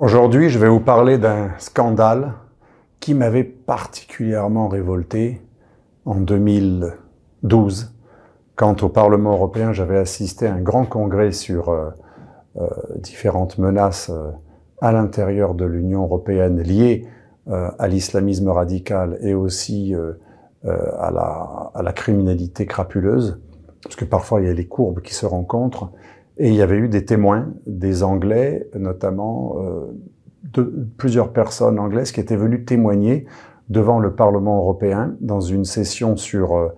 Aujourd'hui, je vais vous parler d'un scandale qui m'avait particulièrement révolté en 2012, quand au Parlement européen, j'avais assisté à un grand congrès sur différentes menaces à l'intérieur de l'Union européenne liées à l'islamisme radical et aussi à la criminalité crapuleuse, parce que parfois il y a les courbes qui se rencontrent. Et il y avait eu des témoins, des Anglais, notamment plusieurs personnes anglaises qui étaient venues témoigner devant le Parlement européen dans une session sur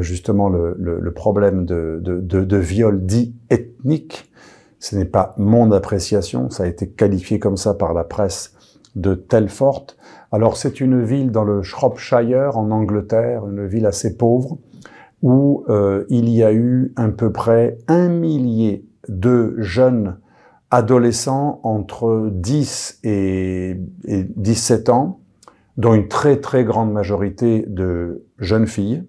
justement le problème de viol dit ethnique. Ce n'est pas mon appréciation, ça a été qualifié comme ça par la presse de Telford. Alors c'est une ville dans le Shropshire en Angleterre, une ville assez pauvre, où il y a eu à peu près 1 millier de jeunes adolescents entre 10 et 17 ans, dont une très très grande majorité de jeunes filles,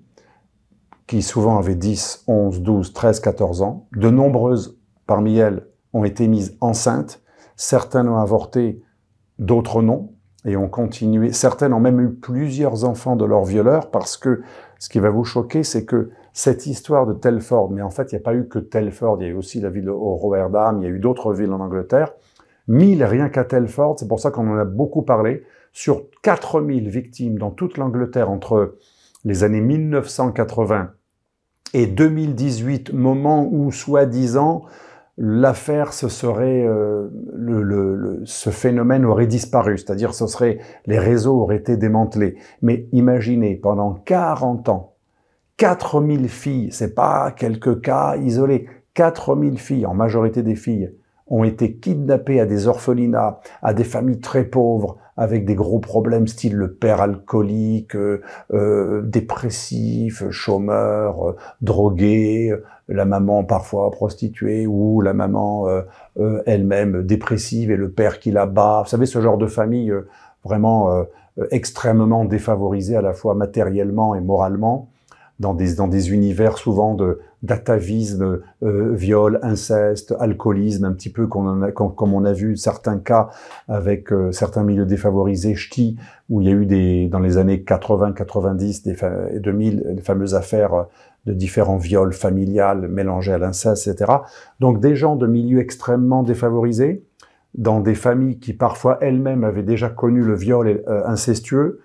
qui souvent avaient 10, 11, 12, 13, 14 ans. De nombreuses parmi elles ont été mises enceintes, certaines ont avorté, d'autres non, et ont continué. Certaines ont même eu plusieurs enfants de leurs violeurs, parce que ce qui va vous choquer, c'est que cette histoire de Telford, mais en fait, il n'y a pas eu que Telford, il y a eu aussi la ville de Rotterdam, il y a eu d'autres villes en Angleterre, 1000 rien qu'à Telford, c'est pour ça qu'on en a beaucoup parlé, sur 4000 victimes dans toute l'Angleterre entre les années 1980 et 2018, moment où, soi-disant, l'affaire ce phénomène aurait disparu, c'est-à-dire les réseaux auraient été démantelés. Mais imaginez, pendant 40 ans, 4000 filles, c'est pas quelques cas isolés, 4000 filles, en majorité des filles, ont été kidnappées à des orphelinats, à des familles très pauvres, avec des gros problèmes style le père alcoolique, dépressif, chômeur, drogué, la maman parfois prostituée ou la maman elle-même dépressive et le père qui la bat. Vous savez, ce genre de famille vraiment extrêmement défavorisée à la fois matériellement et moralement, dans des univers souvent d'atavisme, viol, inceste, alcoolisme, un petit peu comme on a vu certains cas avec certains milieux défavorisés, ch'tis, où il y a eu dans les années 80, 90 et 2000, des fameuses affaires de différents viols familiales mélangés à l'inceste, etc. Donc des gens de milieux extrêmement défavorisés, dans des familles qui parfois elles-mêmes avaient déjà connu le viol incestueux,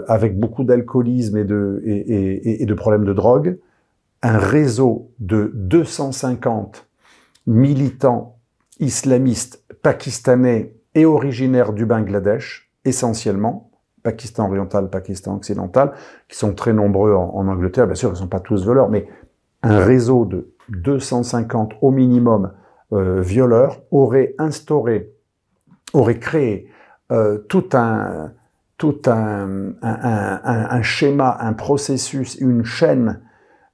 avec beaucoup d'alcoolisme et de problèmes de drogue, un réseau de 250 militants islamistes pakistanais et originaires du Bangladesh, essentiellement, Pakistan oriental, Pakistan occidental, qui sont très nombreux en Angleterre, bien sûr ils ne sont pas tous violeurs, mais un réseau de 250 au minimum violeurs aurait créé tout un schéma, un processus, une chaîne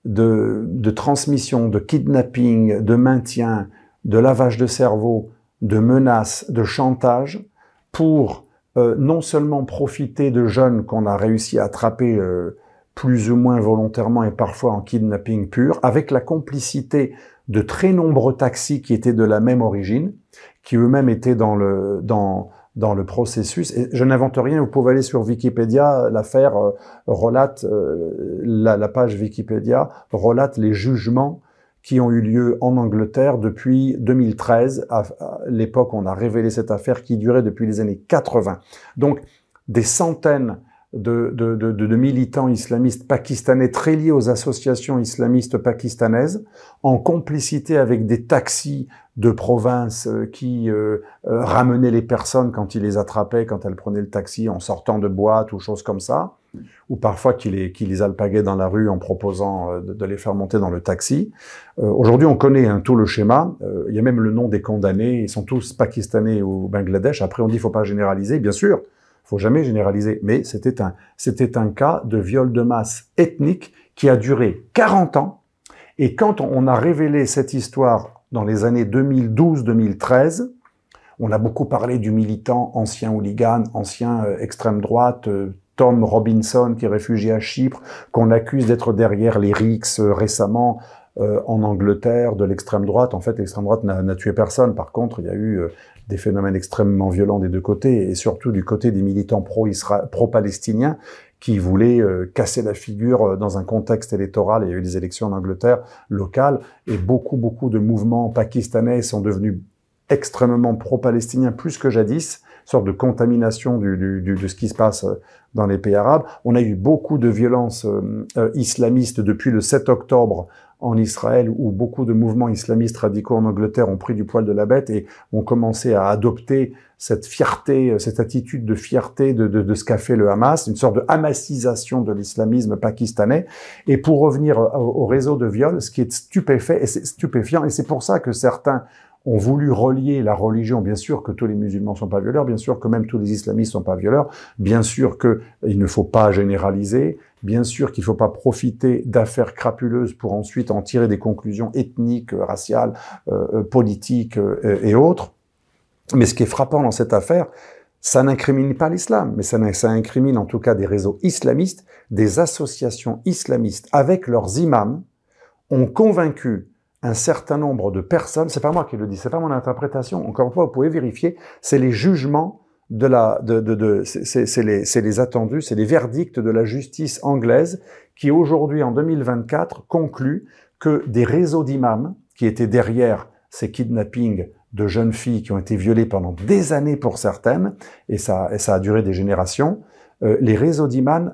de transmission, de kidnapping, de maintien, de lavage de cerveau, de menaces, de chantage, pour non seulement profiter de jeunes qu'on a réussi à attraper plus ou moins volontairement et parfois en kidnapping pur, avec la complicité de très nombreux taxis qui étaient de la même origine, qui eux-mêmes étaient dans le processus. Et je n'invente rien, vous pouvez aller sur Wikipédia, l'affaire relate, la page Wikipédia relate les jugements qui ont eu lieu en Angleterre depuis 2013, à l'époque où on a révélé cette affaire qui durait depuis les années 80. Donc, des centaines de militants islamistes pakistanais très liés aux associations islamistes pakistanaises, en complicité avec des taxis de province qui ramenaient les personnes quand ils les attrapaient, quand elles prenaient le taxi en sortant de boîtes ou choses comme ça, ou parfois qui les alpaguaient dans la rue en proposant de les faire monter dans le taxi. Aujourd'hui, on connaît tout le schéma. Il y a même le nom des condamnés. Ils sont tous pakistanais ou Bangladesh. Après, on dit qu'il ne faut pas généraliser. Bien sûr, il ne faut jamais généraliser. Mais c'était un cas de viol de masse ethnique qui a duré 40 ans. Et quand on a révélé cette histoire dans les années 2012-2013, on a beaucoup parlé du militant ancien hooligan, ancien extrême droite, Tom Robinson, qui est réfugié à Chypre, qu'on accuse d'être derrière les rixes récemment en Angleterre de l'extrême droite. En fait, l'extrême droite n'a tué personne. Par contre, il y a eu des phénomènes extrêmement violents des deux côtés, et surtout du côté des militants pro-palestiniens, qui voulaient casser la figure dans un contexte électoral. Il y a eu des élections en Angleterre locales, et beaucoup de mouvements pakistanais sont devenus extrêmement pro-palestiniens, plus que jadis, sorte de contamination de ce qui se passe dans les pays arabes. On a eu beaucoup de violences islamistes depuis le 7 octobre en Israël, où beaucoup de mouvements islamistes radicaux en Angleterre ont pris du poil de la bête et ont commencé à adopter cette fierté, cette attitude de fierté de ce qu'a fait le Hamas, une sorte de hamassisation de l'islamisme pakistanais. Et pour revenir au réseau de viol, ce qui est stupéfiant, et c'est pour ça que certains ont voulu relier la religion. Bien sûr que tous les musulmans sont pas violeurs, bien sûr que même tous les islamistes sont pas violeurs, bien sûr qu'il ne faut pas généraliser, bien sûr qu'il ne faut pas profiter d'affaires crapuleuses pour ensuite en tirer des conclusions ethniques, raciales, politiques et autres. Mais ce qui est frappant dans cette affaire, ça n'incrimine pas l'islam, mais ça incrimine en tout cas des réseaux islamistes, des associations islamistes avec leurs imams ont convaincu un certain nombre de personnes, c'est pas moi qui le dis, c'est pas mon interprétation, encore une fois, vous pouvez vérifier, c'est les jugements c'est les attendus, c'est les verdicts de la justice anglaise qui aujourd'hui, en 2024, concluent que des réseaux d'imams qui étaient derrière ces kidnappings de jeunes filles qui ont été violées pendant des années pour certaines, et ça a duré des générations, les réseaux d'imams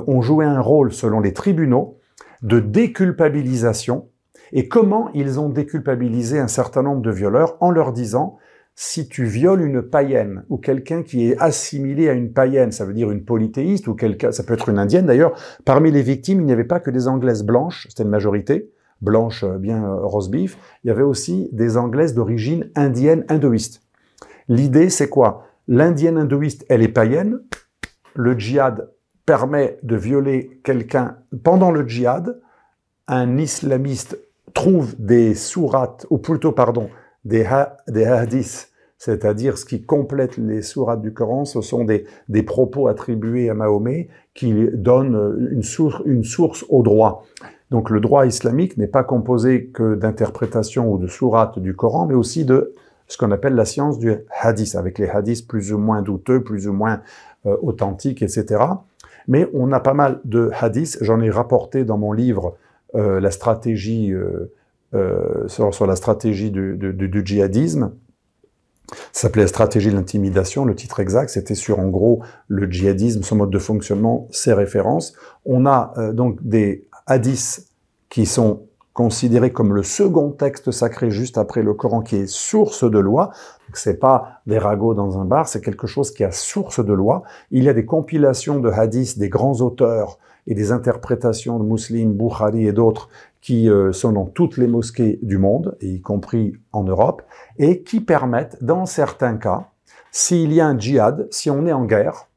ont joué un rôle, selon les tribunaux, de déculpabilisation. Et comment ils ont déculpabilisé un certain nombre de violeurs en leur disant « si tu violes une païenne ou quelqu'un qui est assimilé à une païenne, ça veut dire une polythéiste ou quelqu'un, ça peut être une indienne d'ailleurs, parmi les victimes, il n'y avait pas que des anglaises blanches, c'était une majorité, blanches bien roast beef, il y avait aussi des anglaises d'origine indienne hindouiste. L'idée c'est quoi? L'indienne hindouiste, elle est païenne, le djihad permet de violer quelqu'un pendant le djihad, un islamiste trouve des sourates, ou plutôt, pardon, des hadiths, c'est-à-dire ce qui complète les sourates du Coran, ce sont des propos attribués à Mahomet qui donnent une source au droit. Donc le droit islamique n'est pas composé que d'interprétations ou de sourates du Coran, mais aussi de ce qu'on appelle la science du hadith, avec les hadiths plus ou moins douteux, plus ou moins authentiques, etc. Mais on a pas mal de hadiths, j'en ai rapporté dans mon livre la stratégie sur la stratégie du djihadisme. Ça s'appelait la stratégie de l'intimidation, le titre exact, c'était sur en gros le djihadisme, son mode de fonctionnement, ses références. On a donc des hadiths qui sont considérés comme le second texte sacré juste après le Coran qui est source de loi. Donc c'est pas des ragots dans un bar, c'est quelque chose qui a source de loi. Il y a des compilations de hadiths des grands auteurs et des interprétations de Muslim, Bukhari et d'autres qui sont dans toutes les mosquées du monde, et y compris en Europe, et qui permettent, dans certains cas, s'il y a un djihad, si on est en guerre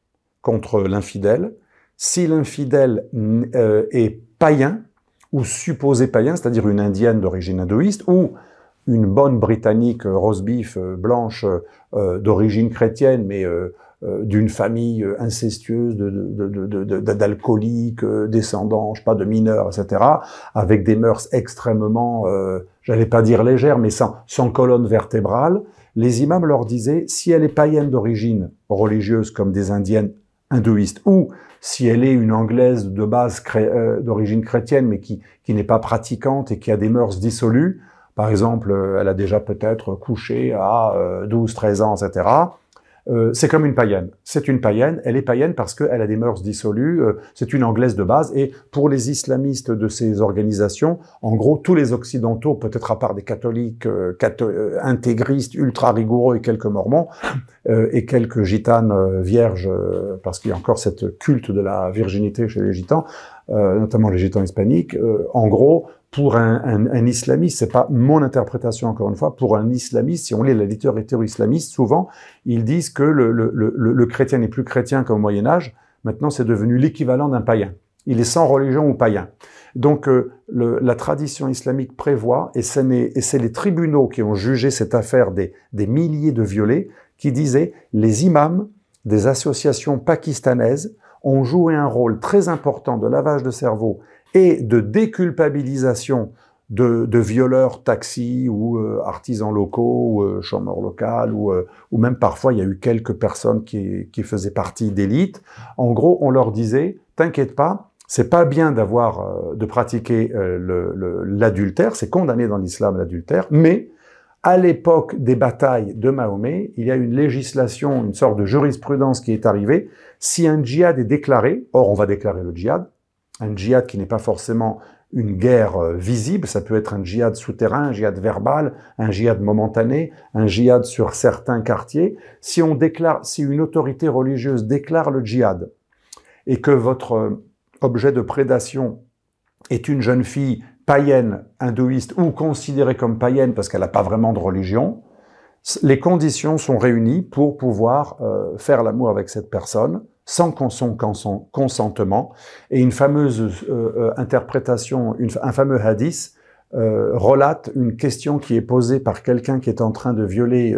contre l'infidèle, si l'infidèle est païen, ou supposé païen, c'est-à-dire une indienne d'origine hindouiste, ou une bonne britannique roast beef blanche d'origine chrétienne, mais d'une famille incestueuse d'alcooliques, descendants, je sais pas, de mineurs, etc., avec des mœurs extrêmement, j'allais pas dire légères, mais sans colonne vertébrale, les imams leur disaient, si elle est païenne d'origine religieuse comme des indiennes hindouistes, ou si elle est une anglaise de base d'origine chrétienne, mais qui n'est pas pratiquante et qui a des mœurs dissolues, par exemple, elle a déjà peut-être couché à 12, 13 ans, etc., c'est comme une païenne. C'est une païenne, elle est païenne parce qu'elle a des mœurs dissolues, c'est une anglaise de base, et pour les islamistes de ces organisations, en gros, tous les occidentaux, peut-être à part des catholiques intégristes, ultra rigoureux et quelques mormons, et quelques gitanes vierges, parce qu'il y a encore cette culte de la virginité chez les gitans, notamment les gitans hispaniques, en gros, pour un islamiste, c'est pas mon interprétation encore une fois, pour un islamiste, si on lit la littérature islamiste, souvent, ils disent que le chrétien n'est plus chrétien qu'au Moyen-Âge, maintenant c'est devenu l'équivalent d'un païen. Il est sans religion ou païen. Donc la tradition islamique prévoit, et c'est les tribunaux qui ont jugé cette affaire des milliers de violés, qui disaient les imams des associations pakistanaises ont joué un rôle très important de lavage de cerveau et de déculpabilisation de violeurs taxis ou artisans locaux ou chômeurs locaux ou même parfois il y a eu quelques personnes qui faisaient partie d'élites. En gros, on leur disait, t'inquiète pas, c'est pas bien de pratiquer l'adultère, c'est condamné dans l'islam l'adultère, mais à l'époque des batailles de Mahomet, il y a une législation, une sorte de jurisprudence qui est arrivée. Si un djihad est déclaré, or on va déclarer le djihad, un djihad qui n'est pas forcément une guerre visible, ça peut être un djihad souterrain, un djihad verbal, un djihad momentané, un djihad sur certains quartiers. Si une autorité religieuse déclare le djihad et que votre objet de prédation est une jeune fille païenne, hindouiste ou considérée comme païenne parce qu'elle n'a pas vraiment de religion, les conditions sont réunies pour pouvoir faire l'amour avec cette personne sans son consentement. Et une fameuse interprétation, un fameux hadith relate une question qui est posée par quelqu'un qui est en train de violer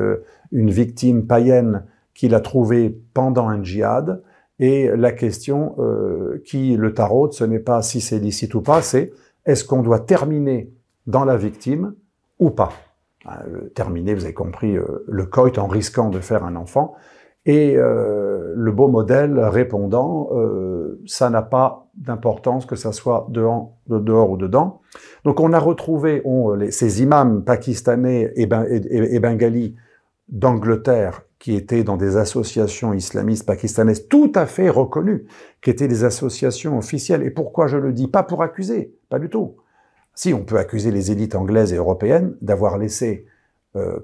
une victime païenne qu'il a trouvée pendant un djihad. Et la question qui le taraude, ce n'est pas si c'est licite ou pas, c'est est-ce qu'on doit terminer dans la victime ou pas? Terminer, vous avez compris, le coït en risquant de faire un enfant. Et le beau modèle répondant, ça n'a pas d'importance que ça soit dehors ou dedans. Donc on a retrouvé ces imams pakistanais et bengalis d'Angleterre qui étaient dans des associations islamistes pakistanaises tout à fait reconnues, qui étaient des associations officielles. Et pourquoi je le dis? Pas pour accuser, pas du tout. Si, on peut accuser les élites anglaises et européennes d'avoir laissé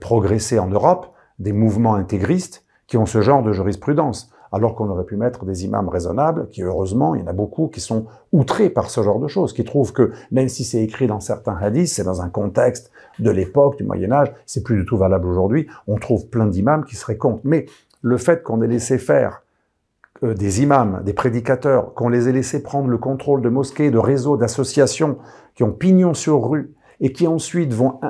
progresser en Europe des mouvements intégristes qui ont ce genre de jurisprudence, alors qu'on aurait pu mettre des imams raisonnables, qui heureusement, il y en a beaucoup qui sont outrés par ce genre de choses, qui trouvent que même si c'est écrit dans certains hadiths, c'est dans un contexte de l'époque, du Moyen-Âge, c'est plus du tout valable aujourd'hui, on trouve plein d'imams qui seraient contre. Mais le fait qu'on ait laissé faire des imams, des prédicateurs, qu'on les ait laissé prendre le contrôle de mosquées, de réseaux, d'associations qui ont pignon sur rue et qui ensuite vont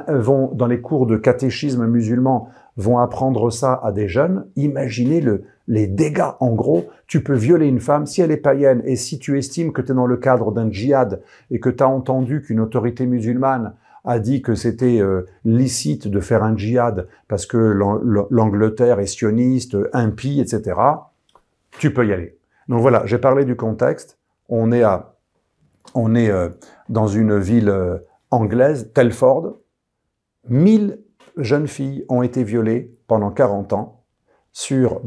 dans les cours de catéchisme musulman, vont apprendre ça à des jeunes, imaginez les dégâts. En gros, tu peux violer une femme si elle est païenne et si tu estimes que tu es dans le cadre d'un djihad et que tu as entendu qu'une autorité musulmane a dit que c'était licite de faire un djihad parce que l'Angleterre est sioniste, impie, etc., tu peux y aller. Donc voilà, j'ai parlé du contexte. On est dans une ville anglaise, Telford. 1000 jeunes filles ont été violées pendant 40 ans, sur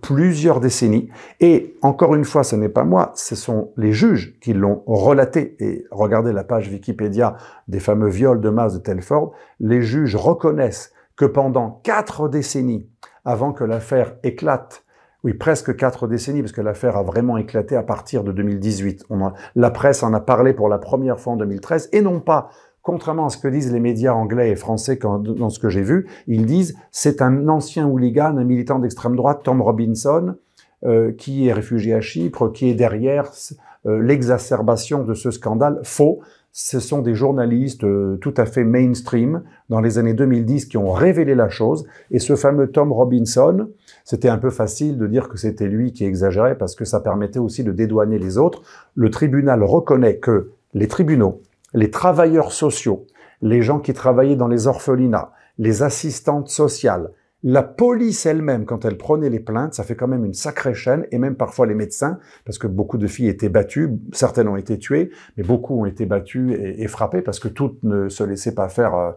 plusieurs décennies. Et encore une fois, ce n'est pas moi, ce sont les juges qui l'ont relaté. Et regardez la page Wikipédia des fameux viols de masse de Telford. Les juges reconnaissent que pendant 4 décennies, avant que l'affaire éclate, oui, presque 4 décennies, parce que l'affaire a vraiment éclaté à partir de 2018. La presse en a parlé pour la première fois en 2013, et non pas, contrairement à ce que disent les médias anglais et français dans ce que j'ai vu, ils disent c'est un ancien hooligan, un militant d'extrême droite, Tom Robinson, qui est réfugié à Chypre, qui est derrière l'exacerbation de ce scandale. Faux. Ce sont des journalistes tout à fait mainstream dans les années 2010 qui ont révélé la chose. Et ce fameux Tom Robinson, c'était un peu facile de dire que c'était lui qui exagérait parce que ça permettait aussi de dédouaner les autres. Le tribunal reconnaît que les tribunaux, les travailleurs sociaux, les gens qui travaillaient dans les orphelinats, les assistantes sociales, la police elle-même, quand elle prenait les plaintes, ça fait quand même une sacrée chaîne, et même parfois les médecins, parce que beaucoup de filles étaient battues, certaines ont été tuées, mais beaucoup ont été battues et frappées, parce que toutes ne se laissaient pas faire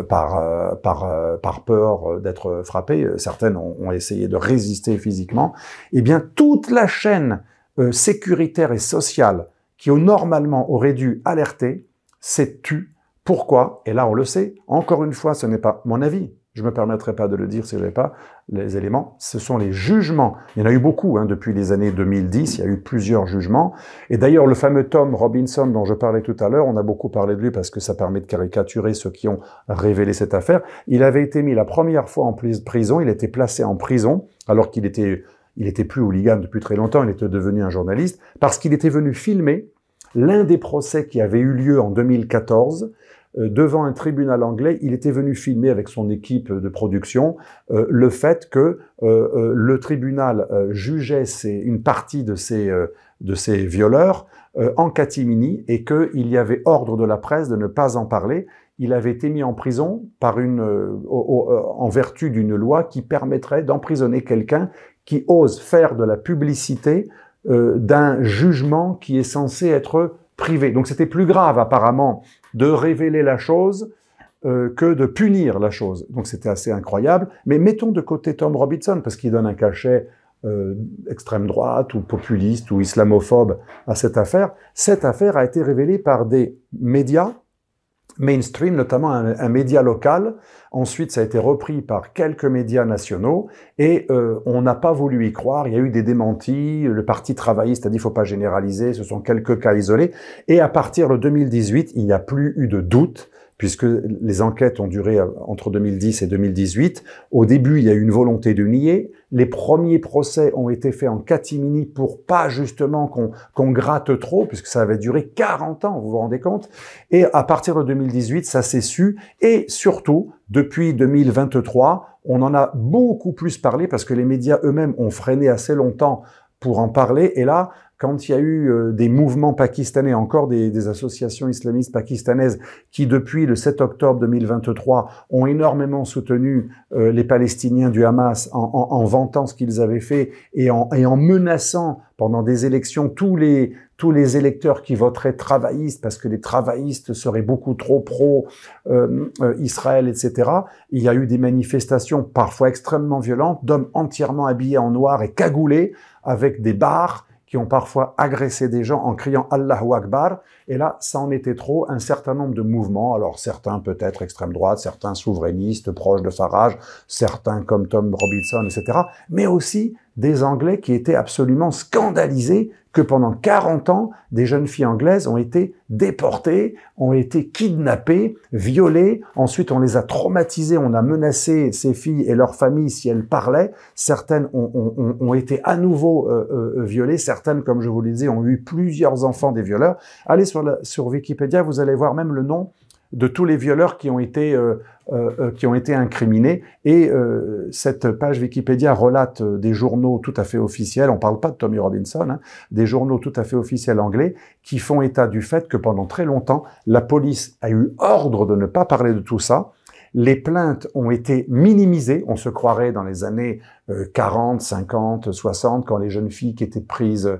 par peur d'être frappées. Certaines ont essayé de résister physiquement. Eh bien, toute la chaîne sécuritaire et sociale qui normalement aurait dû alerter, s'est tue. Pourquoi? Et là, on le sait. Encore une fois, ce n'est pas mon avis. Je ne me permettrai pas de le dire si je n'avais pas les éléments. Ce sont les jugements. Il y en a eu beaucoup depuis les années 2010. Il y a eu plusieurs jugements. Et d'ailleurs, le fameux Tom Robinson dont je parlais tout à l'heure, on a beaucoup parlé de lui parce que ça permet de caricaturer ceux qui ont révélé cette affaire. Il avait été mis la première fois en prison. Il était placé en prison alors qu'il était plus hooligan depuis très longtemps. Il était devenu un journaliste parce qu'il était venu filmer l'un des procès qui avait eu lieu en 2014 devant un tribunal anglais. Il était venu filmer avec son équipe de production le fait que le tribunal jugeait une partie de ces de ces violeurs en catimini et qu'il y avait ordre de la presse de ne pas en parler. Il avait été mis en prison par en vertu d'une loi qui permettrait d'emprisonner quelqu'un qui ose faire de la publicité d'un jugement qui est censé être privé. Donc c'était plus grave apparemment de révéler la chose que de punir la chose. Donc c'était assez incroyable. Mais mettons de côté Tom Robinson, parce qu'il donne un cachet extrême droite ou populiste ou islamophobe à cette affaire. Cette affaire a été révélée par des médias mainstream, notamment un média local. Ensuite, ça a été repris par quelques médias nationaux et on n'a pas voulu y croire. Il y a eu des démentis. Le Parti travailliste a dit « il ne faut pas généraliser », ce sont quelques cas isolés. Et à partir de 2018, il n'y a plus eu de doute, puisque les enquêtes ont duré entre 2010 et 2018. Au début, il y a eu une volonté de nier. Les premiers procès ont été faits en catimini pour pas justement qu'on gratte trop, puisque ça avait duré 40 ans, vous vous rendez compte? Et à partir de 2018, ça s'est su. Et surtout, depuis 2023, on en a beaucoup plus parlé, parce que les médias eux-mêmes ont freiné assez longtemps pour en parler. Et là, quand il y a eu des mouvements pakistanais, encore des associations islamistes pakistanaises qui, depuis le 7 octobre 2023, ont énormément soutenu les Palestiniens du Hamas en vantant ce qu'ils avaient fait et en menaçant pendant des élections tous les électeurs qui voteraient travaillistes parce que les travaillistes seraient beaucoup trop pro-Israël, etc. Il y a eu des manifestations parfois extrêmement violentes d'hommes entièrement habillés en noir et cagoulés avec des barres qui ont parfois agressé des gens en criant « Allahu Akbar ». Et là, ça en était trop. Un certain nombre de mouvements, alors certains peut-être extrême droite, certains souverainistes proches de Farage, certains comme Tom Robinson, etc. Mais aussi des Anglais qui étaient absolument scandalisés que pendant 40 ans, des jeunes filles anglaises ont été déportées, ont été kidnappées, violées. Ensuite, on les a traumatisées, on a menacé ces filles et leurs familles si elles parlaient. Certaines ont été à nouveau violées. Certaines, comme je vous le disais, ont eu plusieurs enfants des violeurs. Allez sur Wikipédia, vous allez voir même le nom de tous les violeurs qui ont été incriminés. Et cette page Wikipédia relate des journaux tout à fait officiels, on ne parle pas de Tommy Robinson, hein, des journaux tout à fait officiels anglais qui font état du fait que pendant très longtemps, la police a eu ordre de ne pas parler de tout ça. Les plaintes ont été minimisées, on se croirait dans les années 40, 50, 60, quand les jeunes filles qui étaient prises,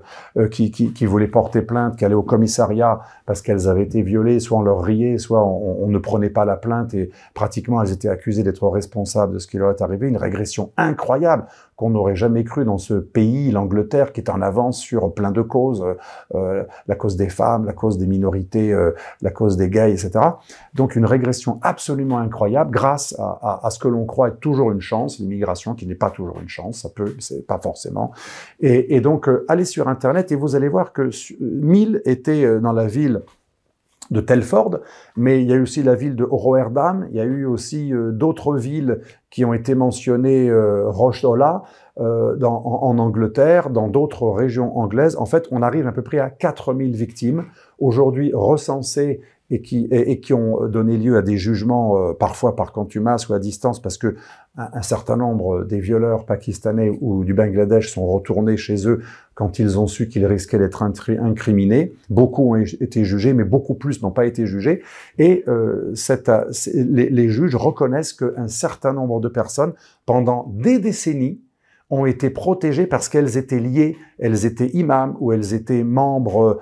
qui voulaient porter plainte, qui allaient au commissariat parce qu'elles avaient été violées, soit on leur riait, soit on ne prenait pas la plainte et pratiquement elles étaient accusées d'être responsables de ce qui leur est arrivé. Une régression incroyable qu'on n'aurait jamais cru dans ce pays, l'Angleterre, qui est en avance sur plein de causes, la cause des femmes, la cause des minorités, la cause des gays, etc. Donc une régression absolument incroyable grâce à ce que l'on croit être toujours une chance, l'immigration qui n'est pas toujours une chance, ça peut, c'est pas forcément. Et donc allez sur Internet et vous allez voir que 1000 étaient dans la ville de Telford, mais il y a eu aussi la ville de Rotterdam, il y a eu aussi d'autres villes qui ont été mentionnées, Rochedola, en Angleterre, dans d'autres régions anglaises. En fait, on arrive à peu près à 4000 victimes, aujourd'hui recensées et qui ont donné lieu à des jugements, parfois par contumace ou à distance, parce que un certain nombre des violeurs pakistanais ou du Bangladesh sont retournés chez eux quand ils ont su qu'ils risquaient d'être incriminés. Beaucoup ont été jugés, mais beaucoup plus n'ont pas été jugés. Et les juges reconnaissent qu'un certain nombre de personnes, pendant des décennies, ont été protégées parce qu'elles étaient liées, elles étaient imams ou elles étaient membres,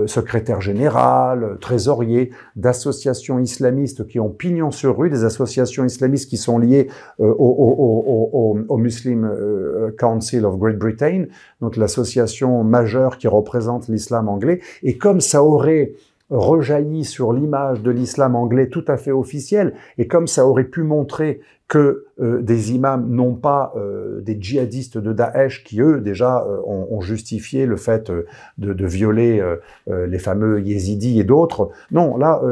secrétaires générales, trésoriers d'associations islamistes qui ont pignon sur rue, des associations islamistes qui sont liées au Muslim Council of Great Britain, donc l'association majeure qui représente l'islam anglais. Et comme ça aurait rejailli sur l'image de l'islam anglais tout à fait officiel, et comme ça aurait pu montrer que des imams, non pas des djihadistes de Daesh qui, eux, déjà ont justifié le fait de violer les fameux yézidis et d'autres. Non, là,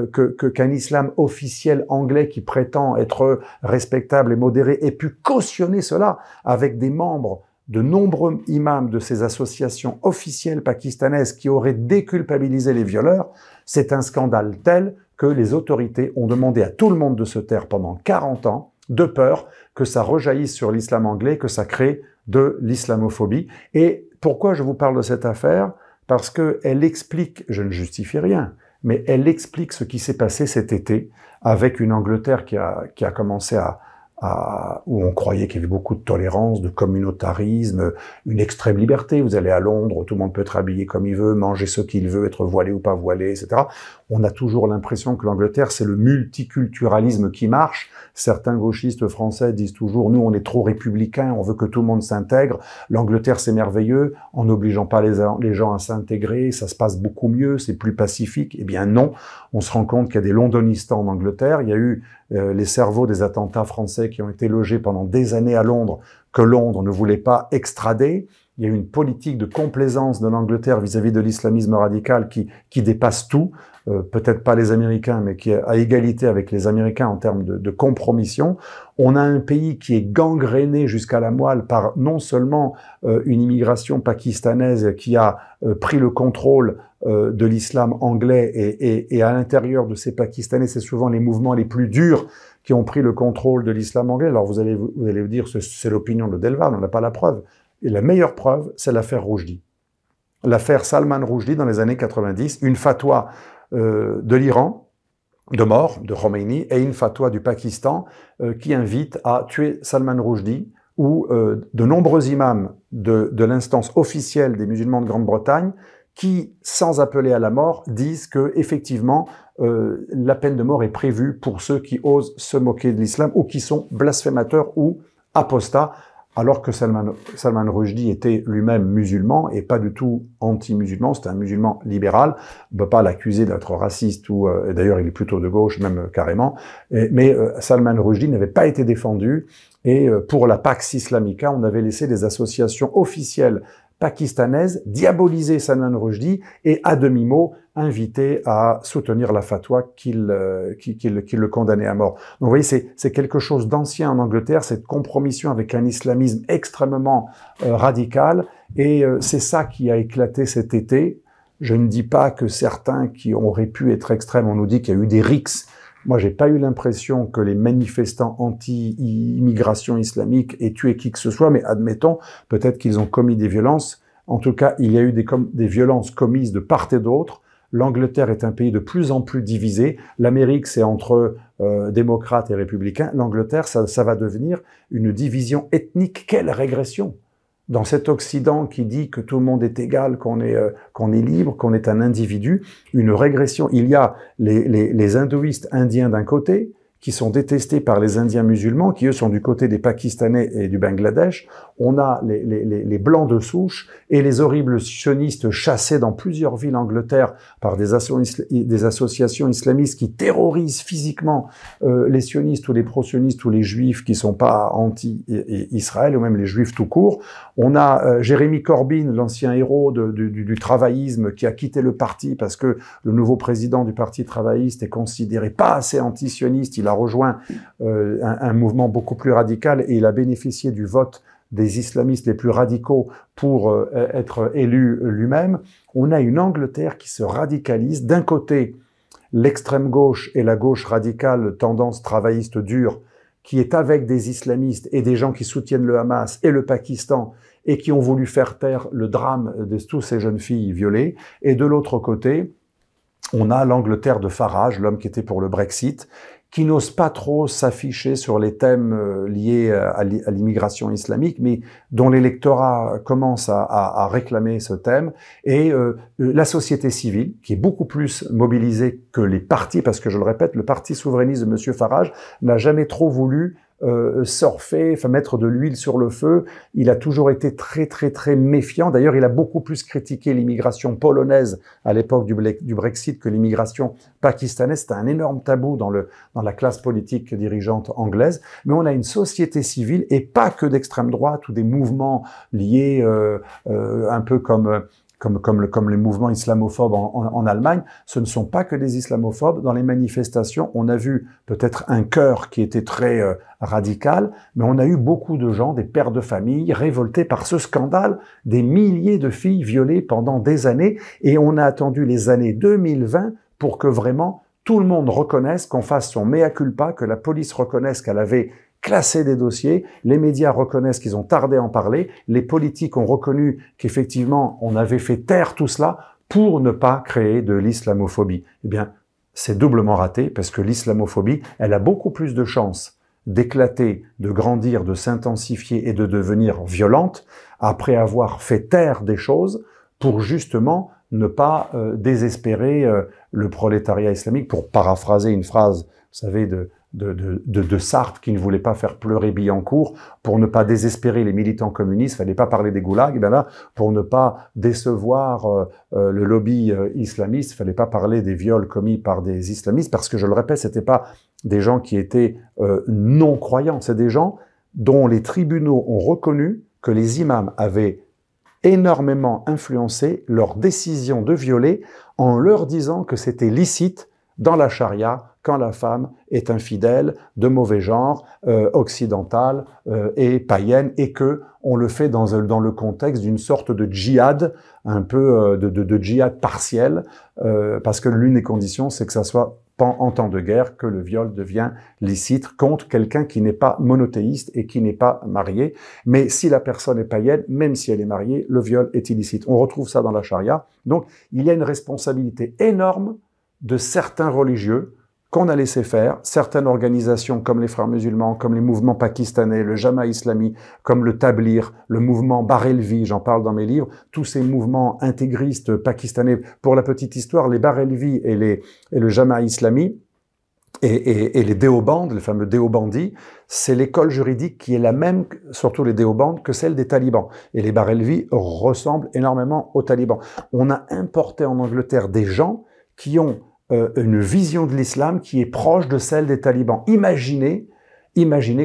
qu'un islam officiel anglais qui prétend être respectable et modéré ait pu cautionner cela avec des membres de nombreux imams de ces associations officielles pakistanaises qui auraient déculpabilisé les violeurs, c'est un scandale tel que les autorités ont demandé à tout le monde de se taire pendant 40 ans, de peur que ça rejaillisse sur l'islam anglais, que ça crée de l'islamophobie. Et pourquoi je vous parle de cette affaire ? parce qu'elle explique, je ne justifie rien, mais elle explique ce qui s'est passé cet été avec une Angleterre qui a commencé où on croyait qu'il y avait beaucoup de tolérance, de communautarisme, une extrême liberté. Vous allez à Londres, tout le monde peut être habillé comme il veut, manger ce qu'il veut, être voilé ou pas voilé, etc. On a toujours l'impression que l'Angleterre, c'est le multiculturalisme qui marche. Certains gauchistes français disent toujours, nous, on est trop républicains, on veut que tout le monde s'intègre. L'Angleterre, c'est merveilleux, en n'obligeant pas les gens à s'intégrer, ça se passe beaucoup mieux, c'est plus pacifique. Eh bien non, on se rend compte qu'il y a des londonistes en Angleterre. Il y a eu les cerveaux des attentats français qui ont été logés pendant des années à Londres, que Londres ne voulait pas extrader. Il y a eu une politique de complaisance de l'Angleterre vis-à-vis de l'islamisme radical qui dépasse tout, peut-être pas les Américains, mais qui est à égalité avec les Américains en termes de compromission. On a un pays qui est gangréné jusqu'à la moelle par non seulement une immigration pakistanaise qui a pris le contrôle de l'islam anglais et à l'intérieur de ces Pakistanais, c'est souvent les mouvements les plus durs qui ont pris le contrôle de l'islam anglais. Alors vous allez vous dire, c'est l'opinion de Delval, on n'a pas la preuve. Et la meilleure preuve, c'est l'affaire Rushdie. L'affaire Salman Rushdie dans les années 90, une fatwa de l'Iran, de mort, de Khomeini, et une fatwa du Pakistan qui invite à tuer Salman Rushdie, où de nombreux imams de l'instance officielle des musulmans de Grande-Bretagne, qui, sans appeler à la mort, disent que effectivement la peine de mort est prévue pour ceux qui osent se moquer de l'islam ou qui sont blasphémateurs ou apostats, alors que Salman Rushdie était lui-même musulman et pas du tout anti-musulman, c'était un musulman libéral. On ne peut pas l'accuser d'être raciste, ou d'ailleurs il est plutôt de gauche, même carrément. Mais Salman Rushdie n'avait pas été défendu, et pour la Pax Islamica, on avait laissé des associations officielles pakistanaises diaboliser Salman Rushdie et à demi-mot inviter à soutenir la fatwa qui le condamnait à mort. Donc vous voyez, c'est quelque chose d'ancien en Angleterre, cette compromission avec un islamisme extrêmement radical, et c'est ça qui a éclaté cet été. Je ne dis pas que certains qui auraient pu être extrêmes, on nous dit qu'il y a eu des rixes. Moi, j'ai pas eu l'impression que les manifestants anti-immigration islamique aient tué qui que ce soit, mais admettons, peut-être qu'ils ont commis des violences. En tout cas, il y a eu des violences commises de part et d'autre. L'Angleterre est un pays de plus en plus divisé. L'Amérique, c'est entre démocrates et républicains. L'Angleterre, ça va devenir une division ethnique. Quelle régression! Dans cet Occident qui dit que tout le monde est égal, qu'on est libre, qu'on est un individu, une régression. Il y a les hindouistes indiens d'un côté, qui sont détestés par les Indiens musulmans, qui eux sont du côté des Pakistanais et du Bangladesh. On a les blancs de souche et les horribles sionistes chassés dans plusieurs villes d'Angleterre par des associations islamistes qui terrorisent physiquement les sionistes ou les pro-sionistes ou les juifs qui sont pas anti-Israël ou même les juifs tout court. On a Jeremy Corbyn, l'ancien héros du travaillisme, qui a quitté le parti parce que le nouveau président du parti travailliste est considéré pas assez anti-sioniste. Il a rejoint un mouvement beaucoup plus radical et il a bénéficié du vote des islamistes les plus radicaux pour être élu lui-même. On a une Angleterre qui se radicalise. D'un côté, l'extrême gauche et la gauche radicale, tendance travailliste dure, qui est avec des islamistes et des gens qui soutiennent le Hamas et le Pakistan et qui ont voulu faire taire le drame de toutes ces jeunes filles violées. Et de l'autre côté, on a l'Angleterre de Farage, l'homme qui était pour le Brexit, qui n'ose pas trop s'afficher sur les thèmes liés à l'immigration islamique, mais dont l'électorat commence à réclamer ce thème, et la société civile, qui est beaucoup plus mobilisée que les partis, parce que je le répète, le parti souverainiste de M. Farage n'a jamais trop voulu surfer, mettre de l'huile sur le feu. Il a toujours été très très très méfiant. D'ailleurs, il a beaucoup plus critiqué l'immigration polonaise à l'époque du Brexit que l'immigration pakistanaise. C'était un énorme tabou dans la classe politique dirigeante anglaise. Mais on a une société civile, et pas que d'extrême droite ou des mouvements liés un peu comme les mouvements islamophobes en Allemagne. Ce ne sont pas que des islamophobes. Dans les manifestations, on a vu peut-être un chœur qui était très radical, mais on a eu beaucoup de gens, des pères de famille, révoltés par ce scandale, des milliers de filles violées pendant des années, et on a attendu les années 2020 pour que vraiment tout le monde reconnaisse, qu'on fasse son mea culpa, que la police reconnaisse qu'elle avait classé des dossiers, les médias reconnaissent qu'ils ont tardé à en parler, les politiques ont reconnu qu'effectivement on avait fait taire tout cela pour ne pas créer de l'islamophobie. Eh bien, c'est doublement raté parce que l'islamophobie, elle a beaucoup plus de chances d'éclater, de grandir, de s'intensifier et de devenir violente après avoir fait taire des choses pour justement ne pas désespérer le prolétariat islamique, pour paraphraser une phrase, vous savez, de Sartre qui ne voulait pas faire pleurer Billancourt, pour ne pas désespérer les militants communistes, fallait pas parler des goulags, et bien là, pour ne pas décevoir le lobby islamiste, fallait pas parler des viols commis par des islamistes, parce que je le répète, c'était pas des gens qui étaient non-croyants, c'est des gens dont les tribunaux ont reconnu que les imams avaient énormément influencé leur décision de violer en leur disant que c'était licite dans la charia quand la femme est infidèle, de mauvais genre, occidentale et païenne, et que on le fait dans le contexte d'une sorte de djihad, un peu de djihad partiel, parce que l'une des conditions, c'est que ça soit en temps de guerre que le viol devient licite contre quelqu'un qui n'est pas monothéiste et qui n'est pas marié. Mais si la personne est païenne, même si elle est mariée, le viol est illicite. On retrouve ça dans la charia. Donc, il y a une responsabilité énorme de certains religieux qu'on a laissé faire, certaines organisations comme les Frères musulmans, comme les mouvements pakistanais, le Jama islami, comme le Tablir, le mouvement Barelvi, j'en parle dans mes livres, tous ces mouvements intégristes pakistanais. Pour la petite histoire, les Barelvi et le Jama islami et les déobandes, les fameux déobandis, c'est l'école juridique qui est la même, surtout les déobandes, que celle des talibans. Et les Barelvi ressemblent énormément aux talibans. On a importé en Angleterre des gens qui ont une vision de l'islam qui est proche de celle des talibans. Imaginez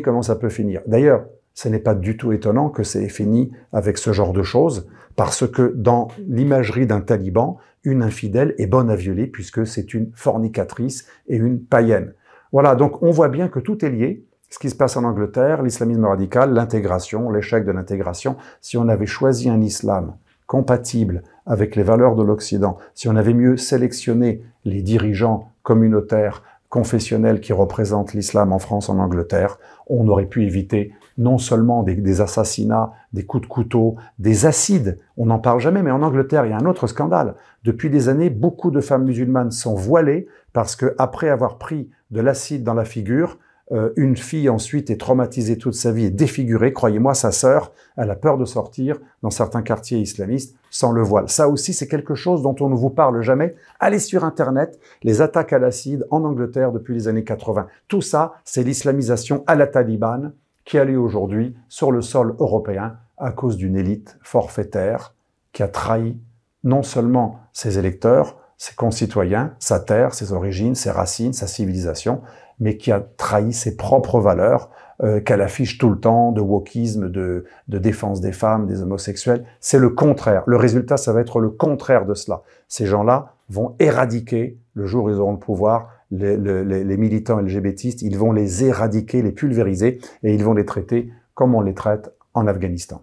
comment ça peut finir. D'ailleurs, ce n'est pas du tout étonnant que c'est fini avec ce genre de choses, parce que dans l'imagerie d'un taliban, une infidèle est bonne à violer puisque c'est une fornicatrice et une païenne. Voilà, donc on voit bien que tout est lié. Ce qui se passe en Angleterre, l'islamisme radical, l'intégration, l'échec de l'intégration. Si on avait choisi un islam compatible avec les valeurs de l'Occident, si on avait mieux sélectionné les dirigeants communautaires, confessionnels qui représentent l'islam en France, en Angleterre, on aurait pu éviter non seulement des assassinats, des coups de couteau, des acides, on n'en parle jamais, mais en Angleterre, il y a un autre scandale. Depuis des années, beaucoup de femmes musulmanes sont voilées parce que après avoir pris de l'acide dans la figure, une fille ensuite est traumatisée toute sa vie et défigurée. Croyez-moi, sa sœur, elle a peur de sortir dans certains quartiers islamistes sans le voile. Ça aussi, c'est quelque chose dont on ne vous parle jamais. Allez sur Internet, les attaques à l'acide en Angleterre depuis les années 80. Tout ça, c'est l'islamisation à la talibane qui a lieu aujourd'hui sur le sol européen à cause d'une élite forfaitaire qui a trahi non seulement ses électeurs, ses concitoyens, sa terre, ses origines, ses racines, sa civilisation, mais qui a trahi ses propres valeurs qu'elle affiche tout le temps, de wokisme, de défense des femmes, des homosexuels. C'est le contraire. Le résultat, ça va être le contraire de cela. Ces gens-là vont éradiquer, le jour où ils auront le pouvoir, les militants LGBTistes, ils vont les éradiquer, les pulvériser, et ils vont les traiter comme on les traite en Afghanistan.